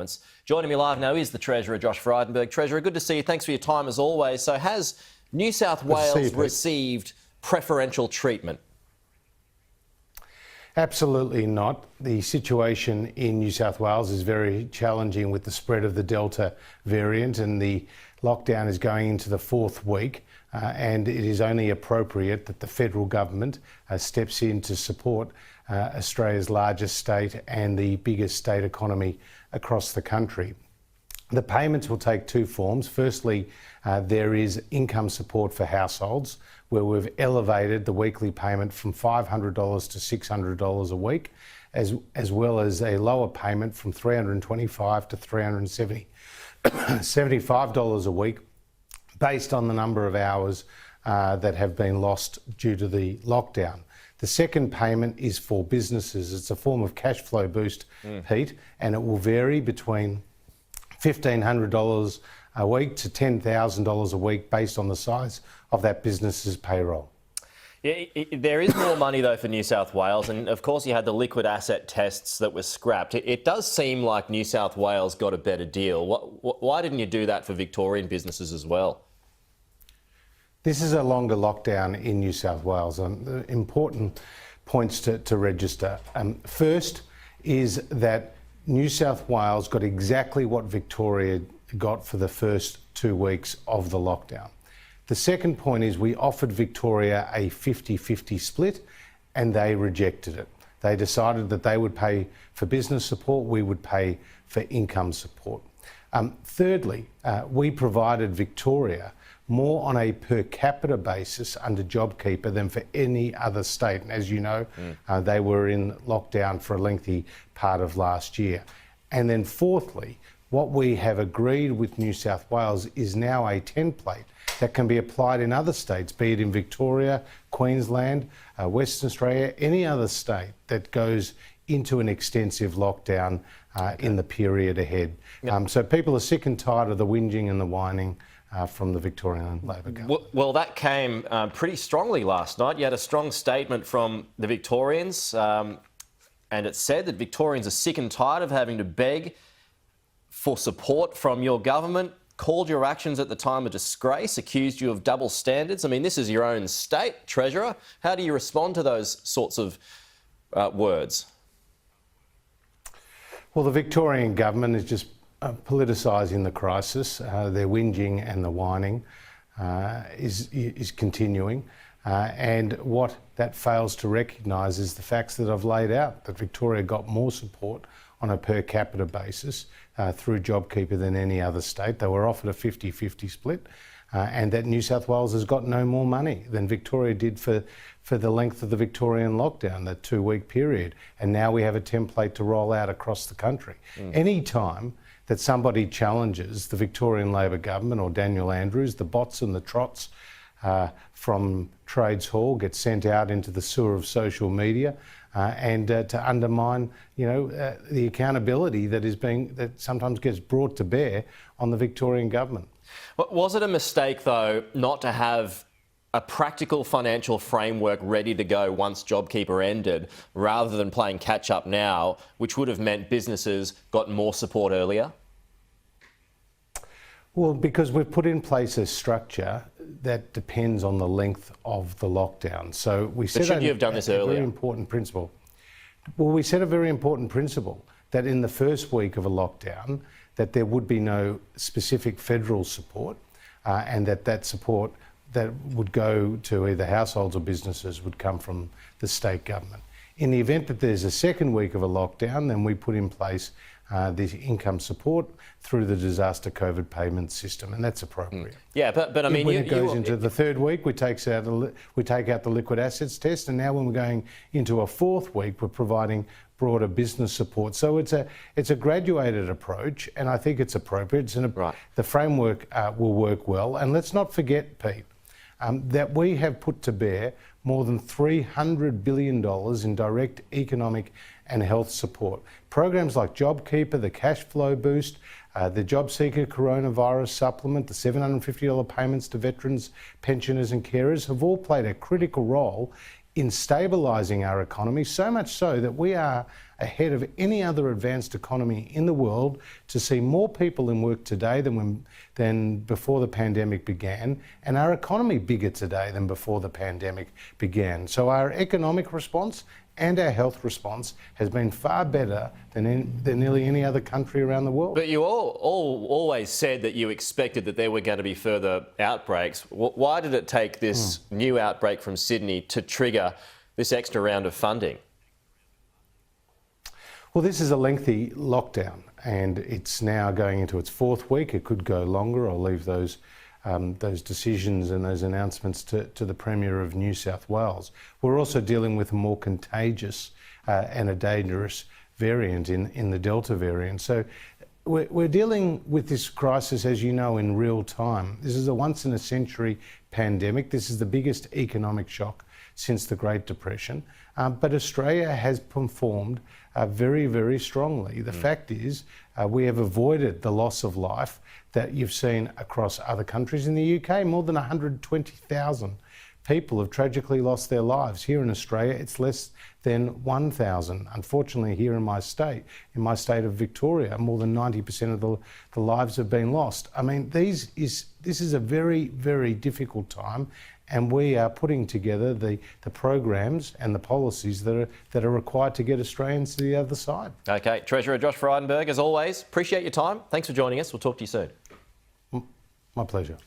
payments. Joining me live now is the Treasurer, Josh Frydenberg. Treasurer, good to see you. Thanks for your time as always. So has New South Wales received preferential treatment? Absolutely not. The situation in New South Wales is very challenging with the spread of the Delta variant, and the lockdown is going into the fourth week, and it is only appropriate that the federal government steps in to support Australia's largest state and the biggest state economy across the country. The payments will take two forms. Firstly, there is income support for households, where we've elevated the weekly payment from $500 to $600 a week, as well as a lower payment from $325 to $375 a week, based on the number of hours that have been lost due to the lockdown. The second payment is for businesses. It's a form of cash flow boost, Pete, and it will vary between $1,500 a week to $10,000 a week based on the size of that business's payroll. Yeah, there is more money though for New South Wales, and of course you had the liquid asset tests that were scrapped. It does seem like New South Wales got a better deal. Why didn't you do that for Victorian businesses as well? This is a longer lockdown in New South Wales, and important points to register. First is that New South Wales got exactly what Victoria got for the first 2 weeks of the lockdown. The second point is we offered Victoria a 50-50 split and they rejected it. They decided that they would pay for business support, we would pay for income support. Thirdly, we provided Victoria more on a per capita basis under JobKeeper than for any other state. And as you know, they were in lockdown for a lengthy part of last year. And then fourthly, what we have agreed with New South Wales is now a template that can be applied in other states, be it in Victoria, Queensland, Western Australia, any other state that goes into an extensive lockdown in the period ahead. Yep. So people are sick and tired of the whinging and the whining from the Victorian Labor government. Well, that came pretty strongly last night. You had a strong statement from the Victorians, and it said that Victorians are sick and tired of having to beg for support from your government, called your actions at the time a disgrace, accused you of double standards. I mean, this is your own state, Treasurer. How do you respond to those sorts of words? Well, the Victorian government is just politicising the crisis. Their whinging and the whining is continuing. And what that fails to recognise is the facts that I've laid out, that Victoria got more support on a per capita basis through JobKeeper than any other state. They were offered a 50-50 split, and that New South Wales has got no more money than Victoria did for the length of the Victorian lockdown, that 2-week period. And now we have a template to roll out across the country. Any time that somebody challenges the Victorian Labor government or Daniel Andrews, the bots and the trots from Trades Hall get sent out into the sewer of social media and to undermine, the accountability that sometimes gets brought to bear on the Victorian government. Was it a mistake, though, not to have a practical financial framework ready to go once JobKeeper ended, rather than playing catch-up now, which would have meant businesses got more support earlier? Well, because we've put in place a structure that depends on the length of the lockdown. So we set should you have done this earlier? Very important principle. Well, we set a very important principle that in the first week of a lockdown, that there would be no specific federal support, and that support that would go to either households or businesses would come from the state government. In the event that there's a second week of a lockdown, then we put in place the income support through the disaster COVID payment system, and that's appropriate. Yeah, but I mean, when it goes into the third week, we take out the liquid assets test, and now when we're going into a fourth week, we're providing broader business support. So it's a graduated approach, and I think it's appropriate. The framework will work well, and let's not forget, Pete, that we have put to bear more than $300 billion in direct economic and health support. Programs like JobKeeper, the cash flow boost, the JobSeeker coronavirus supplement, the $750 payments to veterans, pensioners and carers have all played a critical role in stabilising our economy, so much so that we are ahead of any other advanced economy in the world to see more people in work today than before the pandemic began, and our economy bigger today than before the pandemic began. So our economic response and our health response has been far better than nearly any other country around the world. But you all always said that you expected that there were going to be further outbreaks. Why did it take this new outbreak from Sydney to trigger this extra round of funding? Well, this is a lengthy lockdown, and it's now going into its fourth week. It could go longer. I'll leave those decisions and those announcements to the Premier of New South Wales. We're also dealing with a more contagious and a dangerous variant in the Delta variant. So we're dealing with this crisis, as you know, in real time. This is a once-in-a-century pandemic. This is the biggest economic shock since the Great Depression. But Australia has performed very, very strongly. The fact is, we have avoided the loss of life that you've seen across other countries. In the UK, more than 120,000 people have tragically lost their lives. Here in Australia, it's less than 1,000. Unfortunately, here in my state of Victoria, more than 90% of the lives have been lost. I mean, this is a very, very difficult time, and we are putting together the programs and the policies that are required to get Australians to the other side. Okay, Treasurer Josh Frydenberg, as always, appreciate your time. Thanks for joining us. We'll talk to you soon. My pleasure.